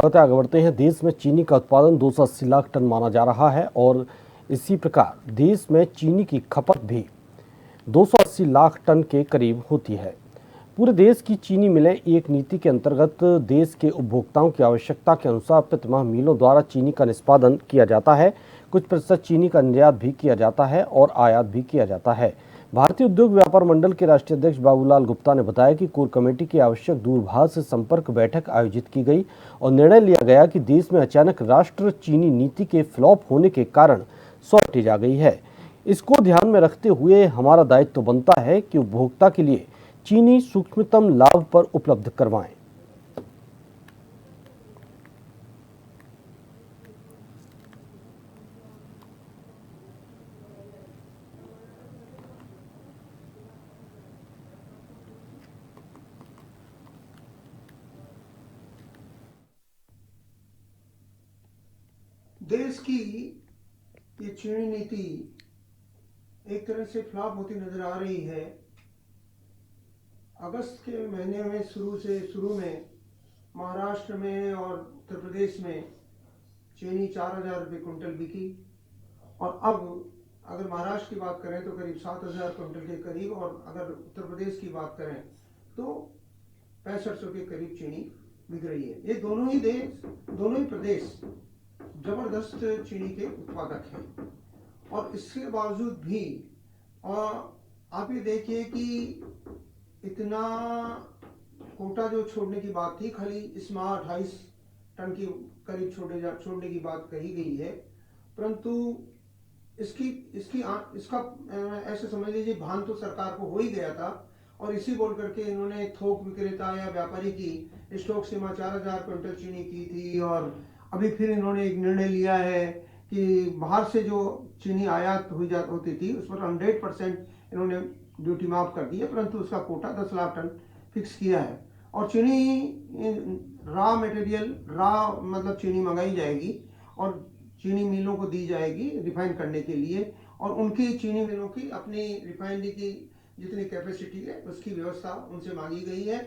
आगे बढ़ते हैं। देश में चीनी का उत्पादन 280 लाख टन माना जा रहा है और इसी प्रकार देश में चीनी की खपत भी 280 लाख टन के करीब होती है। पूरे देश की चीनी मिलें एक नीति के अंतर्गत देश के उपभोक्ताओं की आवश्यकता के अनुसार प्रतिमाह मिलों द्वारा चीनी का निष्पादन किया जाता है। कुछ प्रतिशत चीनी का निर्यात भी किया जाता है और आयात भी किया जाता है। भारतीय उद्योग व्यापार मंडल के राष्ट्रीय अध्यक्ष बाबूलाल गुप्ता ने बताया कि कोर कमेटी की आवश्यक दूरभाष से संपर्क बैठक आयोजित की गई और निर्णय लिया गया कि देश में अचानक राष्ट्र चीनी नीति के फ्लॉप होने के कारण शॉर्टेज आ गई है। इसको ध्यान में रखते हुए हमारा दायित्व तो बनता है कि उपभोक्ता के लिए चीनी सूक्ष्मतम लाभ पर उपलब्ध करवाएं। देश की ये चीनी नीति एक तरह से फ्लॉप होती नजर आ रही है। अगस्त के महीने में शुरू में महाराष्ट्र में और उत्तर प्रदेश में चीनी 4,000 रुपये कुंटल बिकी और अब अगर महाराष्ट्र की बात करें तो करीब 7,000 कुंटल के करीब, और अगर उत्तर प्रदेश की बात करें तो 6500 के करीब चीनी बिक रही है। ये दोनों ही प्रदेश जबरदस्त चीनी के उत्पादक हैं और इसके बावजूद भी आप ये देखिए कि इतना कोटा जो छोड़ने की बात थी, खाली इस माह 28 टन की करीब छोड़ने की बात कही गई है, परंतु इसका ऐसे समझ लीजिए भान तो सरकार को हो ही गया था और इसी बोल करके इन्होंने थोक विक्रेता या व्यापारी की स्टॉक सीमा 4,000 क्विंटल चीनी की थी और अभी फिर इन्होंने एक निर्णय लिया है कि बाहर से जो चीनी आयात होती थी उस पर 100% इन्होंने ड्यूटी माफ कर दी है, परंतु उसका कोटा 10 लाख टन फिक्स किया है और चीनी मतलब चीनी मंगाई जाएगी और चीनी मिलों को दी जाएगी रिफाइन करने के लिए, और उनकी चीनी मिलों की अपनी रिफाइनरी की जितनी कैपेसिटी है उसकी व्यवस्था उनसे मांगी गई है।